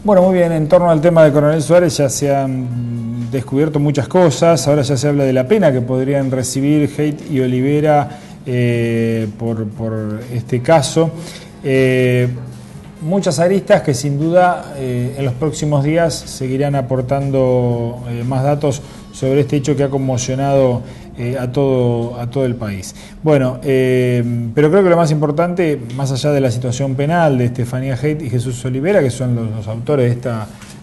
Bueno, muy bien, en torno al tema de Coronel Suárez ya se han descubierto muchas cosas, ahora ya se habla de la pena que podrían recibir Haidt y Olivera por este caso. Muchas aristas que sin duda en los próximos días seguirán aportando más datos sobre este hecho que ha conmocionado a todo el país. Bueno, pero creo que lo más importante, más allá de la situación penal de Estefanía Haidt y Jesús Olivera, que son los autores de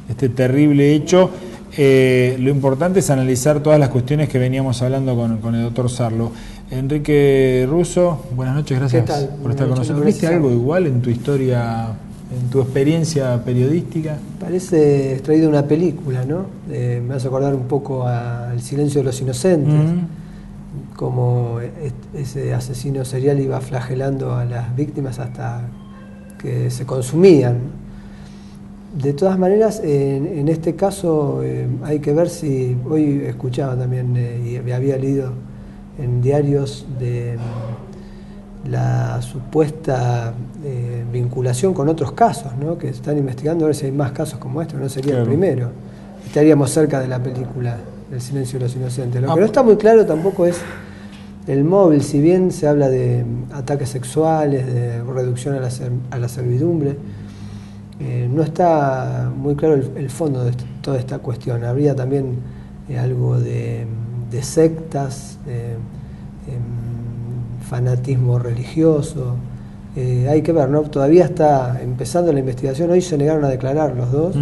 este terrible hecho, lo importante es analizar todas las cuestiones que veníamos hablando con el doctor Sarlo. Enrique Russo, buenas noches, gracias por estar con nosotros. ¿Viste algo igual en tu historia, en tu experiencia periodística? Parece extraído de una película, ¿no? Me hace acordar un poco a El silencio de los inocentes, como ese asesino serial iba flagelando a las víctimas hasta que se consumían. De todas maneras, en este caso hay que ver si, hoy escuchaba también y me había leído en diarios de la supuesta vinculación con otros casos, ¿no? Que están investigando a ver si hay más casos como este, no sería el primero. Estaríamos cerca de la película El silencio de los inocentes. Lo que no está muy claro tampoco es el móvil, si bien se habla de ataques sexuales, de reducción a la servidumbre, no está muy claro el fondo de toda esta cuestión. Habría también algo de sectas, fanatismo religioso. Hay que ver, ¿no? Todavía está empezando la investigación. Hoy se negaron a declarar los dos.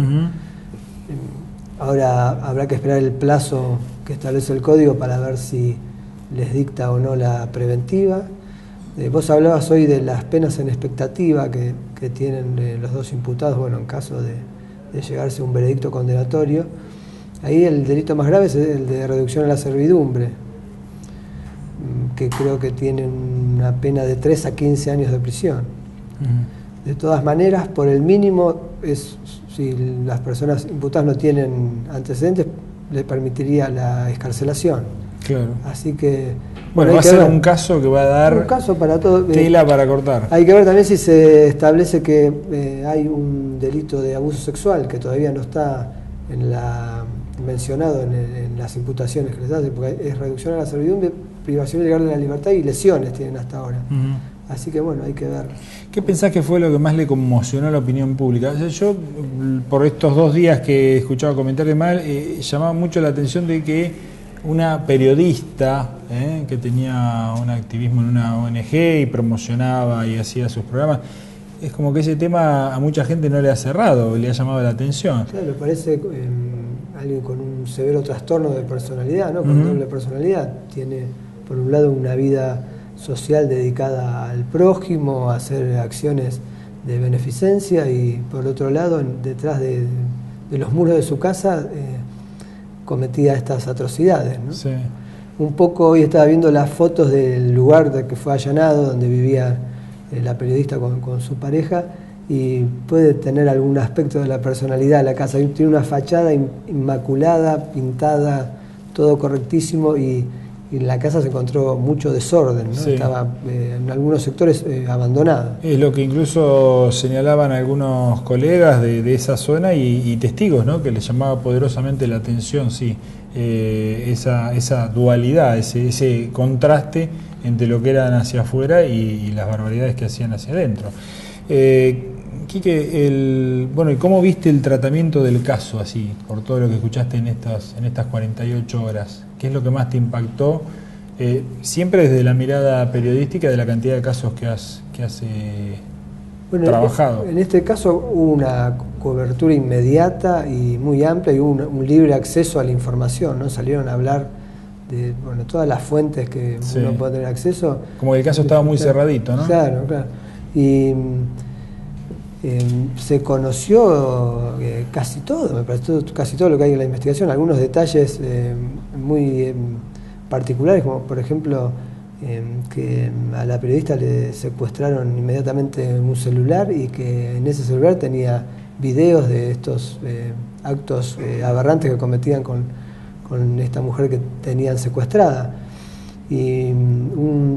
Ahora habrá que esperar el plazo que establece el código para ver si les dicta o no la preventiva. Vos hablabas hoy de las penas en expectativa que tienen los dos imputados, bueno, en caso de llegarse a un veredicto condenatorio. Ahí el delito más grave es el de reducción a la servidumbre, que creo que tienen una pena de 3 a 15 años de prisión. De todas maneras, por el mínimo, si las personas imputadas no tienen antecedentes, le permitiría la excarcelación. Claro. Así que... Bueno, va a ser un caso que va a dar un caso para todo, tela para cortar. Hay que ver también si se establece que hay un delito de abuso sexual que todavía no está mencionado en las imputaciones que les hacen, porque es reducción a la servidumbre, privación ilegal de la libertad y lesiones tienen hasta ahora. Así que bueno, hay que ver. ¿Qué pensás que fue lo que más le conmocionó a la opinión pública? O sea, yo, por estos 2 días que he escuchado comentarios mal, llamaba mucho la atención de que una periodista que tenía un activismo en una ONG y promocionaba y hacía sus programas, es como que ese tema a mucha gente no le ha cerrado, le ha llamado la atención. Claro, parece alguien con un severo trastorno de personalidad, ¿no? Con doble personalidad. Tiene, por un lado, una vida social dedicada al prójimo, a hacer acciones de beneficencia, y por otro lado, detrás de los muros de su casa, cometía estas atrocidades, ¿no? Sí. Un poco hoy estaba viendo las fotos del lugar que fue allanado, donde vivía la periodista con su pareja, y puede tener algún aspecto de la personalidad de la casa. Tiene una fachada inmaculada, pintada, todo correctísimo, y en la casa se encontró mucho desorden, ¿no? Sí. Estaba en algunos sectores abandonada. Es lo que incluso señalaban algunos colegas de esa zona y testigos, ¿no? Que les llamaba poderosamente la atención, sí, esa dualidad, ese contraste entre lo que eran hacia afuera y las barbaridades que hacían hacia adentro. Quique, bueno, ¿y cómo viste el tratamiento del caso, así, por todo lo que escuchaste en estas 48 horas? ¿Qué es lo que más te impactó? Siempre desde la mirada periodística de la cantidad de casos que has trabajado. En este caso hubo una cobertura inmediata y muy amplia, y hubo un libre acceso a la información, ¿no? Salieron a hablar de todas las fuentes que uno puede tener acceso. Como que el caso estaba muy cerradito, ¿no? Claro, claro. Y se conoció casi todo, me pareció casi todo lo que hay en la investigación, algunos detalles muy particulares, como por ejemplo que a la periodista le secuestraron inmediatamente un celular, y que en ese celular tenía videos de estos actos aberrantes que cometían con esta mujer que tenían secuestrada. Y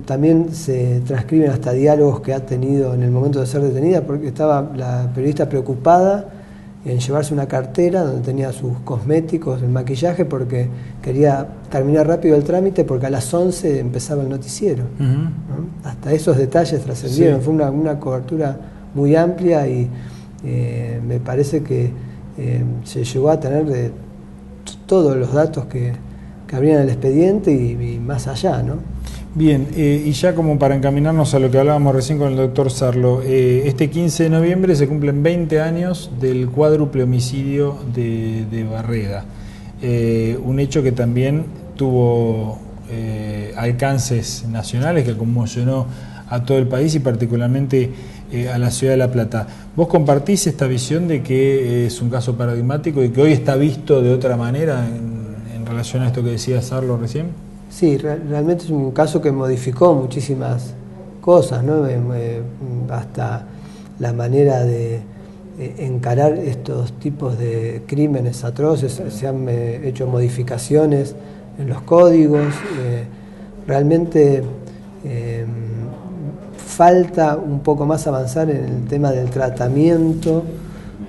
también se transcriben hasta diálogos que ha tenido en el momento de ser detenida, porque estaba la periodista preocupada en llevarse una cartera donde tenía sus cosméticos, el maquillaje, porque quería terminar rápido el trámite porque a las 11 empezaba el noticiero. ¿No? Hasta esos detalles trascendieron, fue una cobertura muy amplia y me parece que se llegó a tener de todos los datos que habría en el expediente y más allá, ¿no? Bien, y ya como para encaminarnos a lo que hablábamos recién con el doctor Sarlo, este 15 de noviembre se cumplen 20 años del cuádruple homicidio de Barreda, un hecho que también tuvo alcances nacionales, que conmocionó a todo el país y particularmente a la ciudad de La Plata. ¿Vos compartís esta visión de que es un caso paradigmático y que hoy está visto de otra manera en relación a esto que decía Sarlo recién? Sí, realmente es un caso que modificó muchísimas cosas, ¿no? Hasta la manera de encarar estos tipos de crímenes atroces, se han hecho modificaciones en los códigos, realmente falta un poco más avanzar en el tema del tratamiento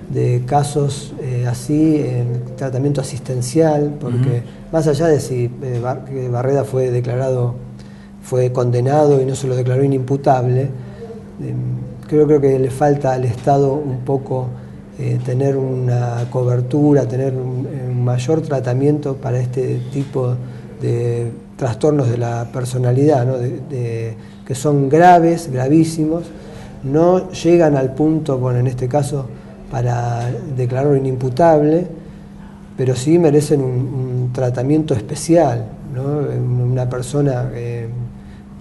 de casos así, en tratamiento asistencial, porque más allá de si Barreda fue condenado y no se lo declaró inimputable, creo que le falta al Estado un poco tener una cobertura, tener un mayor tratamiento para este tipo de trastornos de la personalidad, ¿no? Que son graves, gravísimos, no llegan al punto, bueno, en este caso, para declararlo inimputable, pero sí merecen un tratamiento especial, ¿no? Una persona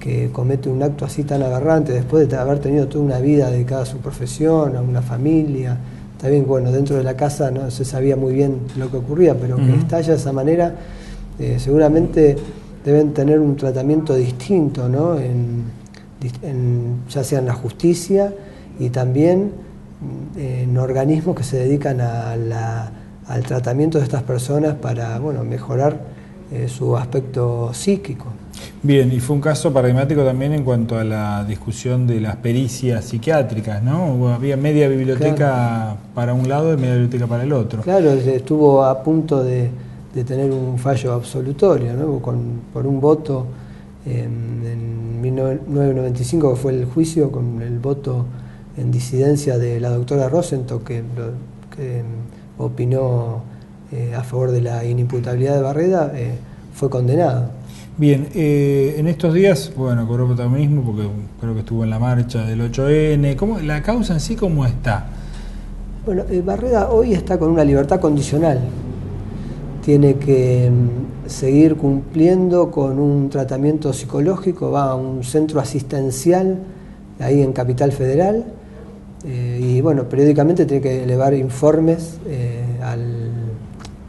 que comete un acto así tan aberrante, después de haber tenido toda una vida dedicada a su profesión, a una familia, está bien, bueno, dentro de la casa no se sabía muy bien lo que ocurría, pero que estalla de esa manera, seguramente deben tener un tratamiento distinto, ¿no? Ya sea en la justicia y también en organismos que se dedican al tratamiento de estas personas para, bueno, mejorar su aspecto psíquico. Bien, y fue un caso paradigmático también en cuanto a la discusión de las pericias psiquiátricas, ¿no? Había media biblioteca para un lado y media biblioteca para el otro. Claro, estuvo a punto de tener un fallo absolutorio, ¿no? Por un voto en 1995, que fue el juicio, con el voto en disidencia de la doctora Rosenthal, que opinó a favor de la inimputabilidad de Barreda, fue condenado. Bien, en estos días, bueno, cobró protagonismo porque creo que estuvo en la marcha del 8N. ¿Cómo, la causa en sí cómo está? Bueno, Barreda hoy está con una libertad condicional. Tiene que seguir cumpliendo con un tratamiento psicológico, va a un centro asistencial ahí en Capital Federal, y bueno, periódicamente tiene que elevar informes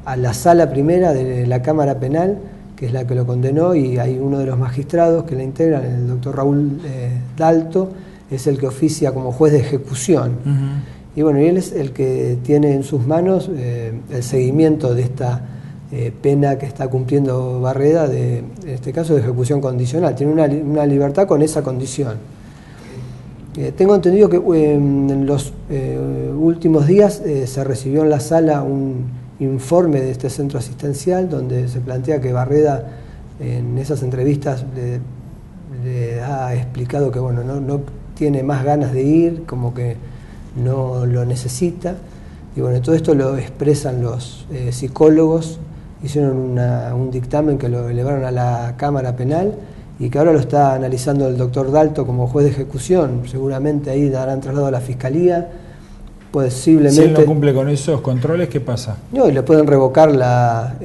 a la sala primera de la Cámara Penal, que es la que lo condenó, y hay uno de los magistrados que la integran, el doctor Raúl Dalto, es el que oficia como juez de ejecución. Y bueno, y él es el que tiene en sus manos el seguimiento de esta pena que está cumpliendo Barreda, en este caso de ejecución condicional. Tiene una libertad con esa condición. Tengo entendido que en los últimos días se recibió en la sala un informe de este centro asistencial donde se plantea que Barreda en esas entrevistas le ha explicado que bueno, no tiene más ganas de ir, como que no lo necesita, y bueno, todo esto lo expresan los psicólogos, hicieron un dictamen que lo elevaron a la Cámara Penal y que ahora lo está analizando el doctor Dalto como juez de ejecución. Seguramente ahí darán traslado a la Fiscalía. Posiblemente, si él no cumple con esos controles, ¿qué pasa? No, y le pueden revocar la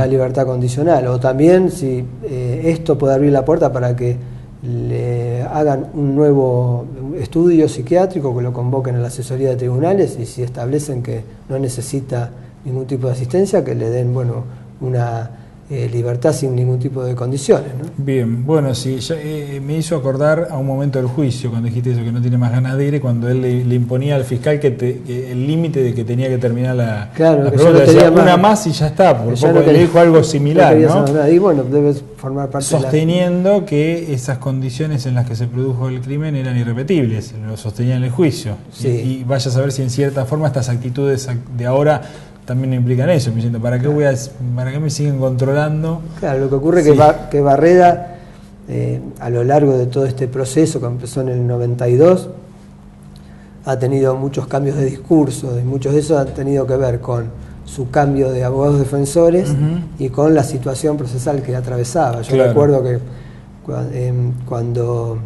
libertad condicional. O también, si esto puede abrir la puerta para que le hagan un nuevo estudio psiquiátrico, que lo convoquen a la asesoría de tribunales, y si establecen que no necesita ningún tipo de asistencia, que le den, bueno, una libertad sin ningún tipo de condiciones, ¿no? Bien, bueno, sí, ya, me hizo acordar a un momento del juicio, cuando dijiste eso, que no tiene más ganas de ir, cuando él le imponía al fiscal que el límite de que tenía que terminar la pregunta, no decía una más y ya está, por poco le dijo algo similar, ¿no? Y bueno, debe formar parte sosteniendo que esas condiciones en las que se produjo el crimen eran irrepetibles, lo sostenía en el juicio. Sí. Y vaya a saber si en cierta forma estas actitudes de ahora también no implican eso, me diciendo, ¿para qué me siguen controlando? Claro, lo que ocurre es que Barreda, a lo largo de todo este proceso, que empezó en el 92, ha tenido muchos cambios de discurso, y muchos de esos han tenido que ver con su cambio de abogados defensores y con la situación procesal que atravesaba. Yo recuerdo que cuando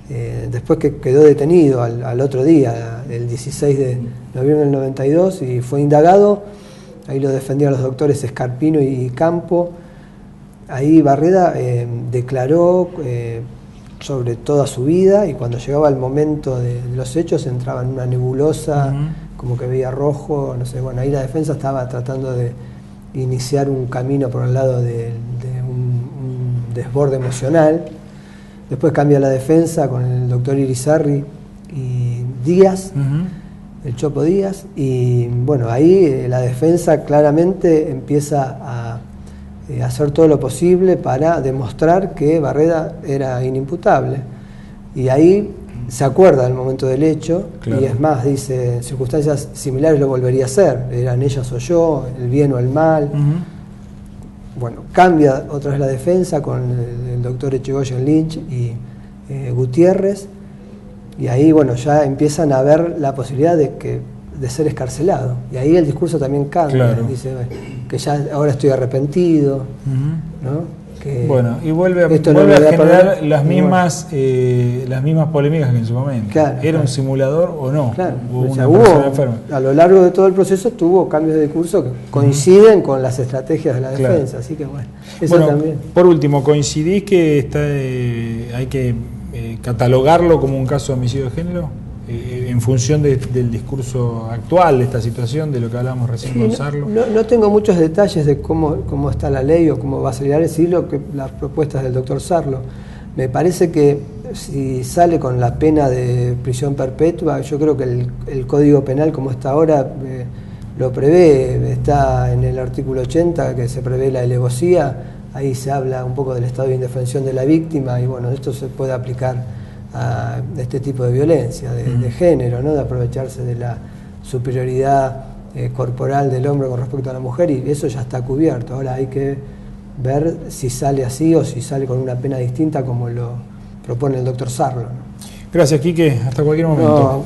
después que quedó detenido al otro día, el 16 de noviembre del 92, y fue indagado, ahí lo defendían los doctores Escarpino y Campo. Ahí Barreda declaró sobre toda su vida, y cuando llegaba el momento de los hechos entraba en una nebulosa, como que veía rojo, no sé, bueno, ahí la defensa estaba tratando de iniciar un camino por el lado de un desborde emocional. Después cambia la defensa con el doctor Irizarry y Díaz, el Chopo Díaz, y bueno, ahí la defensa claramente empieza a hacer todo lo posible para demostrar que Barreda era inimputable. Y ahí se acuerda del momento del hecho, y es más, dice, en circunstancias similares lo volvería a hacer, eran ellas o yo, el bien o el mal. Bueno, cambia otra vez la defensa con el doctor Echegoyen Lynch y Gutiérrez, y ahí bueno, ya empiezan a ver la posibilidad de ser escarcelado, y ahí el discurso también cambia, dice que ya ahora estoy arrepentido, ¿no? Que bueno, y vuelve a generar las mismas polémicas que en su momento. ¿Era un simulador o no? A lo largo de todo el proceso tuvo cambios de discurso que coinciden con las estrategias de la defensa, así que bueno, eso también. Por último, ¿coincidís que hay que catalogarlo como un caso de homicidio de género? En función del discurso actual, de esta situación, de lo que hablábamos recién con Sarlo. No tengo muchos detalles de cómo está la ley o cómo va a salir, las propuestas del doctor Sarlo. Me parece que si sale con la pena de prisión perpetua, yo creo que el Código Penal como está ahora lo prevé, está en el artículo 80 que se prevé la alevosía, ahí se habla un poco del estado de indefensión de la víctima, y bueno, esto se puede aplicar a este tipo de violencia, de género, ¿no? De aprovecharse de la superioridad corporal del hombre con respecto a la mujer, y eso ya está cubierto. Ahora hay que ver si sale así o si sale con una pena distinta como lo propone el doctor Sarlo, ¿no? Gracias, Quique, hasta cualquier momento.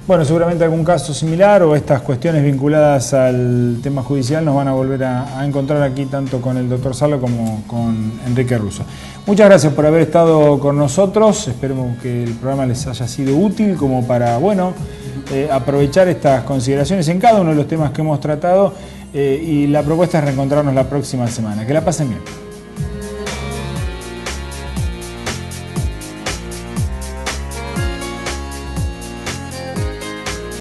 Bueno, seguramente algún caso similar o estas cuestiones vinculadas al tema judicial nos van a volver a encontrar aquí, tanto con el doctor Sarlo como con Enrique Russo. Muchas gracias por haber estado con nosotros. Esperemos que el programa les haya sido útil como para, bueno, aprovechar estas consideraciones en cada uno de los temas que hemos tratado, y la propuesta es reencontrarnos la próxima semana. Que la pasen bien.